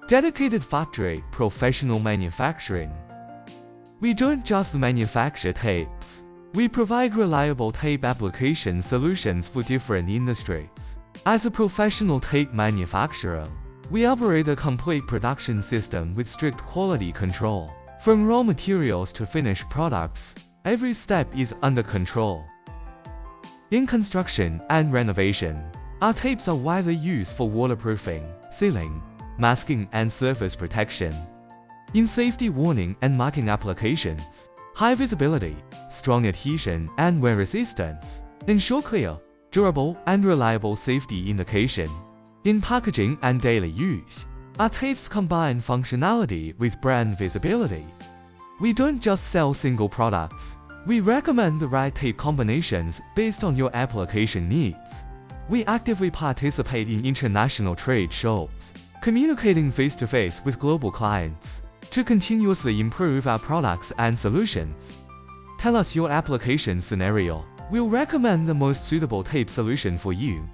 Dedicated factory, professional manufacturing. We don't just manufacture tapes. We provide reliable tape application solutions for different industries. As a professional tape manufacturer, we operate a complete production system with strict quality control. From raw materials to finished products, every step is under control. In construction and renovation, our tapes are widely used for waterproofing, sealing, masking, and surface protection. In safety warning and marking applications, high visibility, strong adhesion, and wear resistance ensure clear, durable, and reliable safety indication. In packaging and daily use, our tapes combine functionality with brand visibility. We don't just sell single products. We recommend the right tape combinations based on your application needs. We actively participate in international trade shows, communicating face-to-face with global clients to continuously improve our products and solutions. Tell us your application scenario. We'll recommend the most suitable tape solution for you.